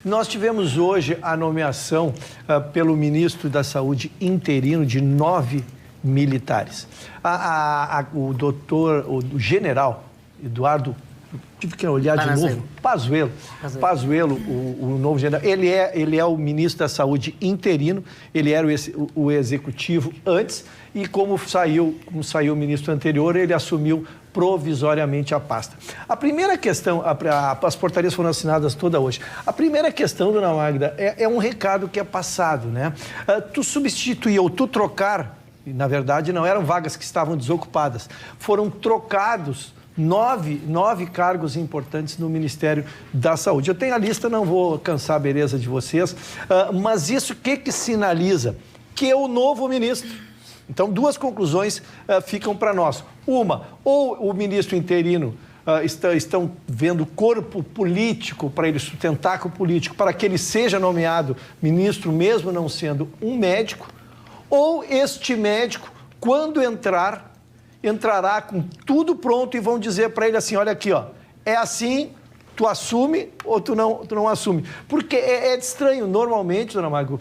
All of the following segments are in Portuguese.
Nós tivemos hoje a nomeação pelo ministro da Saúde interino de 9 militares. O doutor, o general Eduardo, tive que olhar de novo, Pazuello, o novo general, ele é o ministro da Saúde interino, ele era o executivo antes e como saiu o ministro anterior, ele assumiu provisoriamente a pasta. A primeira questão, as portarias foram assinadas toda hoje. A primeira questão, dona Magda, é um recado que é passado, né? Tu substituir ou tu trocar, na verdade não eram vagas que estavam desocupadas, foram trocados 9 cargos importantes no Ministério da Saúde. Eu tenho a lista, não vou cansar a beleza de vocês, mas isso o que sinaliza? Que é o novo ministro. Então, 2 conclusões ficam para nós. Uma, ou o ministro interino estão vendo corpo político para ele, sustentáculo político, para que ele seja nomeado ministro, mesmo não sendo um médico, ou este médico, quando entrará com tudo pronto e vão dizer para ele assim, olha aqui, ó, é assim, tu assume ou tu não assume. Porque é estranho, normalmente, dona Margot,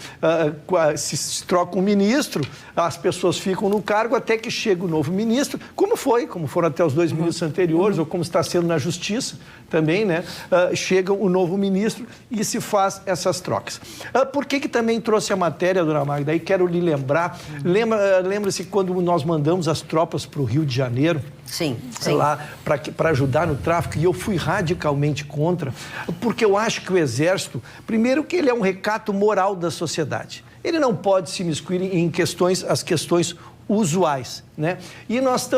se troca um ministro, as pessoas ficam no cargo até que chega o novo ministro, como foram até os 2 ministros anteriores, ou como está sendo na Justiça também, né? Chega o novo ministro e se faz essas trocas. Por que também trouxe a matéria, dona Magda? Aí quero lhe lembrar, lembra-se quando nós mandamos as tropas para o Rio de Janeiro? Sim. Lá para ajudar no tráfico, e eu fui radicalmente contra, porque eu acho que o Exército, primeiro que ele é um recato moral da sociedade, ele não pode se imiscuir em as questões usuais, né? E nós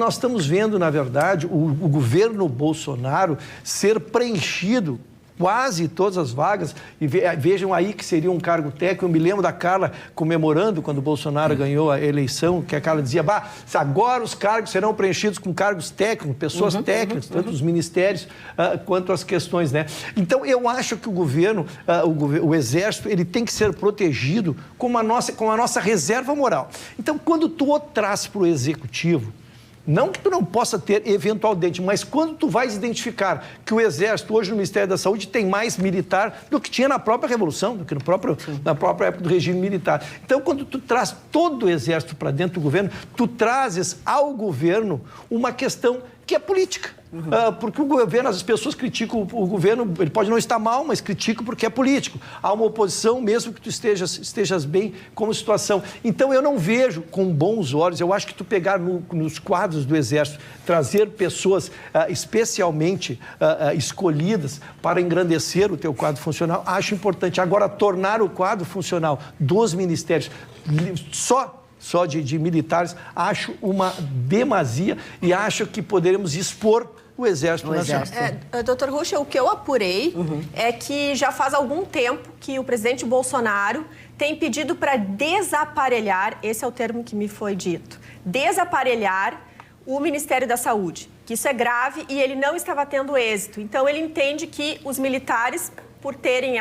estamos vendo, na verdade, o governo Bolsonaro ser preenchido quase todas as vagas, e vejam aí que seria um cargo técnico. Eu me lembro da Carla comemorando quando o Bolsonaro ganhou a eleição, que a Carla dizia, agora os cargos serão preenchidos com cargos técnicos, pessoas técnicas, tanto os ministérios quanto as questões, né? Então, eu acho que o governo, o Exército, ele tem que ser protegido com a nossa reserva moral. Então, quando tu traz para o Executivo, não que tu não possa ter eventualmente, mas quando tu vais identificar que o Exército, hoje no Ministério da Saúde, tem mais militar do que tinha na própria Revolução, do que na própria época do regime militar. Então, quando tu traz todo o Exército para dentro do governo, tu trazes ao governo uma questão que é política. Porque o governo, as pessoas criticam o governo, ele pode não estar mal, mas criticam porque é político. Há uma oposição, mesmo que tu estejas bem como situação. Então, eu não vejo com bons olhos, eu acho que tu pegar nos quadros do Exército, trazer pessoas especialmente escolhidas para engrandecer o teu quadro funcional, acho importante. Agora, tornar o quadro funcional dos ministérios só de militares, acho uma demasia e acho que poderemos expor o Exército Nacional. Doutor Ruschel, o que eu apurei é que já faz algum tempo que o presidente Bolsonaro tem pedido para desaparelhar, esse é o termo que me foi dito, desaparelhar o Ministério da Saúde, que isso é grave e ele não estava tendo êxito. Então, ele entende que os militares, por terem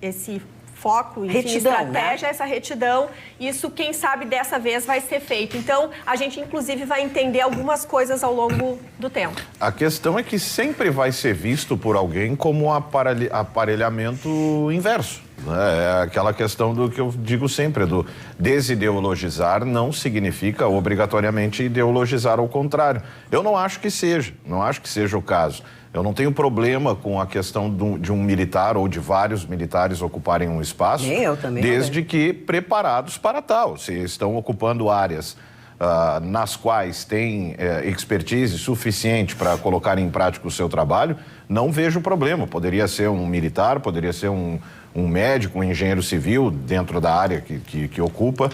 esse foco, enfim, estratégia, né? Essa retidão, isso, quem sabe, dessa vez vai ser feito. Então, a gente, inclusive, vai entender algumas coisas ao longo do tempo. A questão é que sempre vai ser visto por alguém como um aparelhamento inverso. É aquela questão do que eu digo sempre, do desideologizar não significa obrigatoriamente ideologizar ao contrário. Eu não acho que seja o caso. Eu não tenho problema com a questão de um militar ou de vários militares ocuparem um espaço, desde que preparados para tal. Se estão ocupando áreas nas quais têm expertise suficiente para colocar em prática o seu trabalho, não vejo problema. Poderia ser um militar, poderia ser um médico, um engenheiro civil dentro da área que ocupa.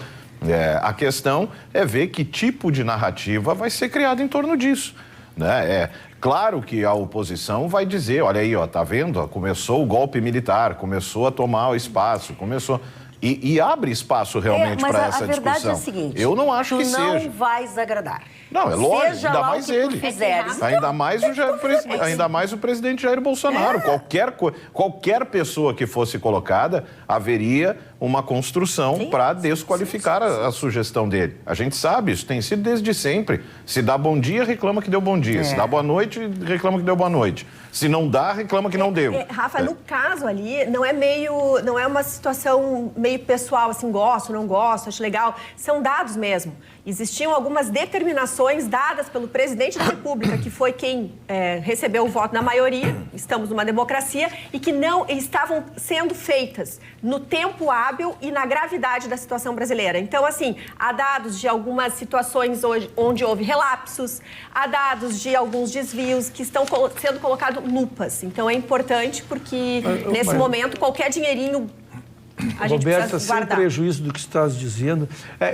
A questão é ver que tipo de narrativa vai ser criada em torno disso, né? Claro que a oposição vai dizer, olha aí, ó, tá vendo? Começou o golpe militar, começou a tomar o espaço, começou... e abre espaço realmente para essa discussão. Mas a verdade é a seguinte, eu não acho que tu seja. não vai desagradar. Não, é lógico, Seja ainda lá mais o que tu ele. fizeres. Ainda mais o presidente Jair Bolsonaro. Qualquer pessoa que fosse colocada, haveria uma construção para desqualificar a sugestão dele. A gente sabe, isso tem sido desde sempre. Se dá bom dia, reclama que deu bom dia. Se dá boa noite, reclama que deu boa noite. Se não dá, reclama que não deu. Rafa, no caso ali, não é uma situação meio pessoal, assim, gosto, não gosto, acho legal. São dados mesmo. Existiam algumas determinações dadas pelo presidente da República, que foi quem recebeu o voto na maioria, estamos numa democracia, e que não estavam sendo feitas no tempo hábil e na gravidade da situação brasileira. Então, assim, há dados de algumas situações hoje onde houve relapsos, há dados de alguns desvios que estão sendo colocados lupas. Então, é importante porque, nesse momento, qualquer dinheirinho... Roberta, sem prejuízo do que estás dizendo,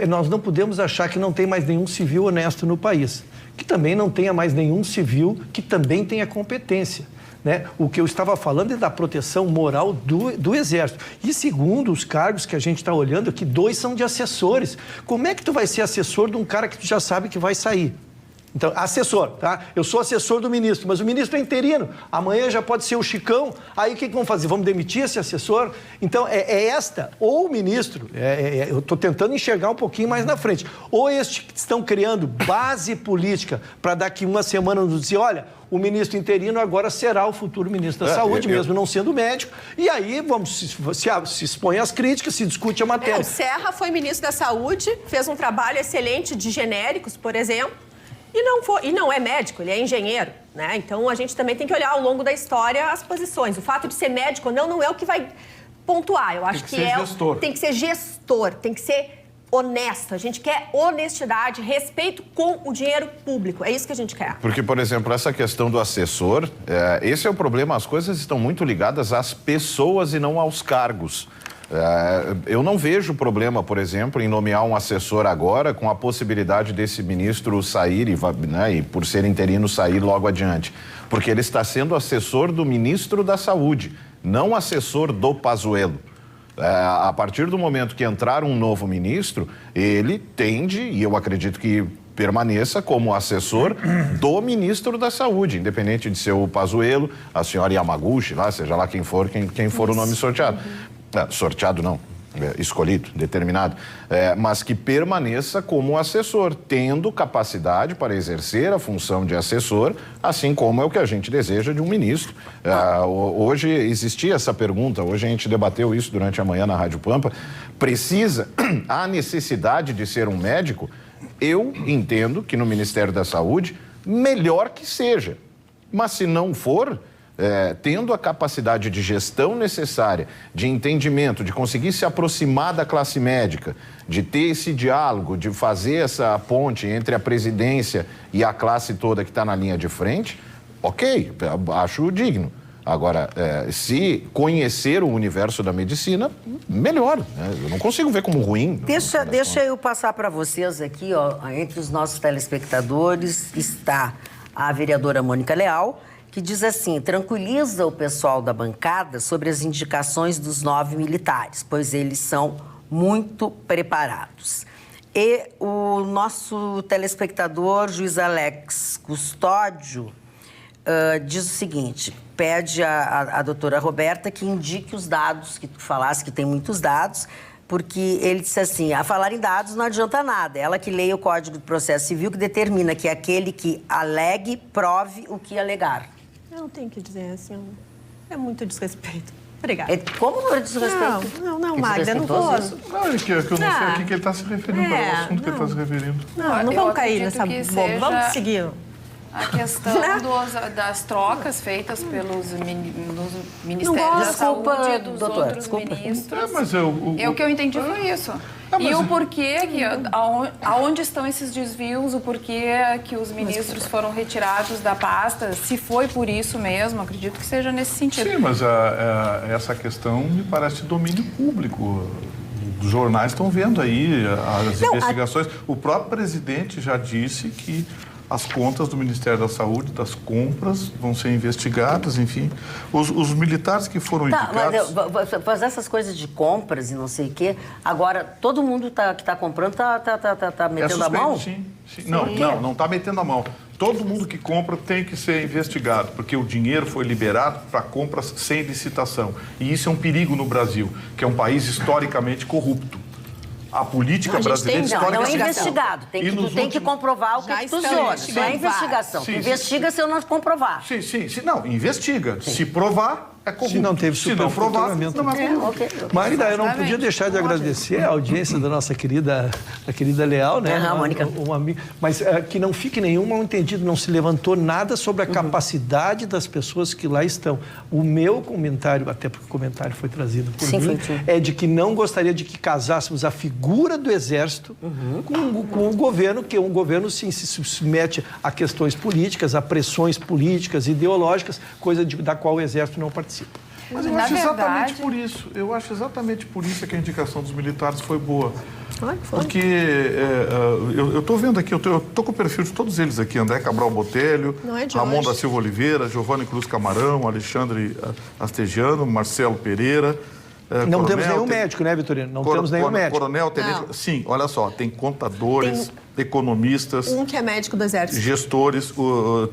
nós não podemos achar que não tem mais nenhum civil honesto no país. Que também não tenha mais nenhum civil que também tenha competência. Né? O que eu estava falando é da proteção moral do Exército. E segundo os cargos que a gente está olhando aqui, 2 são de assessores. Como é que tu vai ser assessor de um cara que tu já sabe que vai sair? Então, assessor, tá? Eu sou assessor do ministro, mas o ministro é interino. Amanhã já pode ser o Chicão. Aí o que vamos fazer? Vamos demitir esse assessor? Então, ou o ministro, eu estou tentando enxergar um pouquinho mais na frente, ou estes que estão criando base política para daqui uma semana nos dizer, olha, o ministro interino agora será o futuro ministro da Saúde, mesmo não sendo médico. E aí se expõe às críticas, se discute a matéria. O Serra foi ministro da Saúde, fez um trabalho excelente de genéricos, por exemplo. E não é médico, ele é engenheiro, né? Então, a gente também tem que olhar ao longo da história as posições. O fato de ser médico ou não é o que vai pontuar. Eu acho que tem que ser gestor, tem que ser honesto. A gente quer honestidade, respeito com o dinheiro público. É isso que a gente quer. Porque, por exemplo, essa questão do assessor, esse é o problema. As coisas estão muito ligadas às pessoas e não aos cargos. Eu não vejo problema, por exemplo, em nomear um assessor agora com a possibilidade desse ministro sair e por ser interino, sair logo adiante. Porque ele está sendo assessor do ministro da Saúde, não assessor do Pazuello. A partir do momento que entrar um novo ministro, ele tende, e eu acredito que permaneça como assessor do ministro da Saúde, independente de ser o Pazuello, a senhora Yamaguchi, seja lá quem for o nome sorteado. Sorteado não, escolhido, determinado, mas que permaneça como assessor, tendo capacidade para exercer a função de assessor, assim como é o que a gente deseja de um ministro. Hoje existia essa pergunta, hoje a gente debateu isso durante a manhã na Rádio Pampa, há necessidade de ser um médico? Eu entendo que no Ministério da Saúde, melhor que seja, mas se não for... tendo a capacidade de gestão necessária, de entendimento, de conseguir se aproximar da classe médica, de ter esse diálogo, de fazer essa ponte entre a presidência e a classe toda que está na linha de frente, ok, acho digno. Agora, se conhecer o universo da medicina, melhor. Eu não consigo ver como ruim. Deixa eu passar para vocês aqui, entre os nossos telespectadores está a vereadora Mônica Leal, que diz assim, tranquiliza o pessoal da bancada sobre as indicações dos 9 militares, pois eles são muito preparados. E o nosso telespectador, juiz Alex Custódio, diz o seguinte, pede à doutora Roberta que indique os dados, que tu falasse que tem muitos dados, porque ele disse assim, a falar em dados não adianta nada. Ela que leia o Código de Processo Civil, que determina que aquele que alegue, prove o que alegar. Eu não tenho que dizer assim, é muito desrespeito. Obrigada. Como não é desrespeito? Não, Magda, não vou. Não, é que eu não sei a que ele está se referindo, qual é o assunto que ele está se referindo. Não vamos cair nessa bomba, vamos seguir. A questão das trocas feitas pelos Ministérios da Saúde e dos outros ministros. Mas o que eu entendi foi isso. E o porquê, aonde estão esses desvios, o porquê que os ministros foram retirados da pasta, se foi por isso mesmo, acredito que seja nesse sentido. Sim, mas essa questão me parece domínio público. Os jornais estão vendo aí as investigações. O próprio presidente já disse que as contas do Ministério da Saúde, das compras, vão ser investigadas, enfim. Os militares que foram indicados... Mas fazer essas coisas de compras e não sei o quê, agora todo mundo que está comprando tá metendo a mão? Sim. Não está metendo a mão. Todo mundo que compra tem que ser investigado, porque o dinheiro foi liberado para compras sem licitação. E isso é um perigo no Brasil, que é um país historicamente corrupto. A política brasileira não é investigado. Tem que comprovar o que tu zonas. Não é investigação. Tu investiga se eu não comprovar. Sim. Não, investiga. Se provar, é corrupto. Se não teve superfaturamento, não é corrupto. Magda, eu não podia deixar de agradecer a audiência da nossa querida Leal, né? Mônica. Mas que não fique nenhum mal entendido, não se levantou nada sobre a capacidade das pessoas que lá estão. O meu comentário, até porque o comentário foi trazido por mim, é de que não gostaria de que casássemos a figura do Exército com o governo, que um governo sim se submete a questões políticas, a pressões políticas, ideológicas, coisa da qual o Exército não participa. Mas eu acho exatamente por isso. Eu acho exatamente por isso que a indicação dos militares foi boa. Porque eu estou vendo aqui, eu estou com o perfil de todos eles aqui: André Cabral Botelho, Ramon da Silva Oliveira, Giovanni Cruz Camarão, Alexandre Astegiano, Marcelo Pereira. Não temos nenhum médico, né, Vitorino? Não temos nenhum médico. Coronel, tenente. Sim, olha só, tem contadores, economistas. Um que é médico do Exército. Gestores,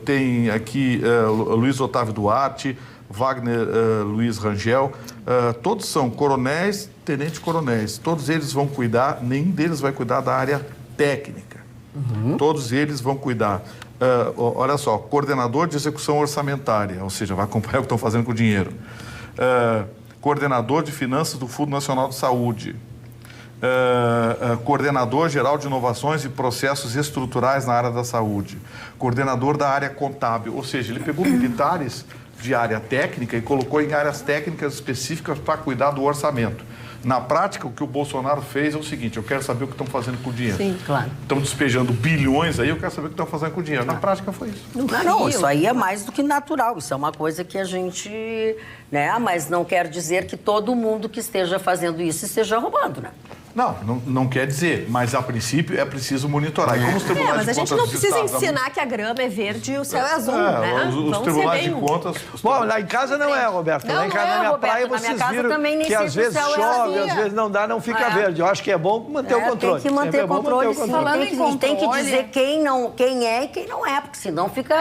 tem aqui Luiz Otávio Duarte, Wagner Luiz Rangel, todos são coronéis, tenentes-coronéis. Todos eles vão cuidar, nenhum deles vai cuidar da área técnica. Todos eles vão cuidar. Olha só, coordenador de execução orçamentária, ou seja, vai acompanhar o que estão fazendo com o dinheiro. Coordenador de finanças do Fundo Nacional de Saúde. Coordenador geral de inovações e processos estruturais na área da saúde. Coordenador da área contábil, ou seja, ele pegou militares de área técnica e colocou em áreas técnicas específicas para cuidar do orçamento. Na prática, o que o Bolsonaro fez é o seguinte: eu quero saber o que estão fazendo com o dinheiro. Sim, claro. Estão despejando bilhões aí, eu quero saber o que estão fazendo com o dinheiro. Na prática foi isso. Não, isso aí é mais do que natural. Isso é uma coisa que a gente, né? Mas não quer dizer que todo mundo que esteja fazendo isso esteja roubando, né? Não quer dizer, mas a princípio é preciso monitorar. E como os tribunais mas a de gente contas não precisa do Estado, ensinar que a grama é verde e o céu é azul, né? Os tribunais de contas... Bom, lá em casa não é, Roberto. Lá em casa, na minha praia, vocês viram que às vezes chove, às vezes não dá, não fica verde. Eu acho que é bom manter o controle. Tem que manter controle, sim. Falando em controle, tem que dizer quem é e quem não é, porque senão fica...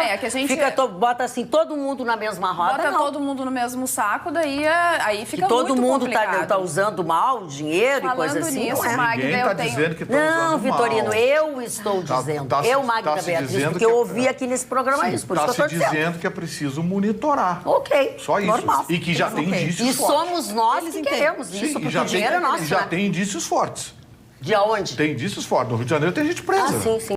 bota assim, todo mundo na mesma roda, bota todo mundo no mesmo saco, daí aí fica muito todo mundo complicado. tá usando mal o dinheiro e coisa assim, nisso, não é. Magda, Ninguém está dizendo que estão usando mal. Não, Vitorino, eu estou dizendo. Eu, Magda Beatriz, porque eu ouvi aqui nesse programa isso, por isso que eu estou dizendo. Está se dizendo que é preciso monitorar. Ok, só isso. Normal. E que já tem indícios e fortes. Somos nós que queremos isso, porque o dinheiro é nosso. Já tem indícios fortes. De onde? Tem indícios fortes. No Rio de Janeiro tem gente presa. Sim.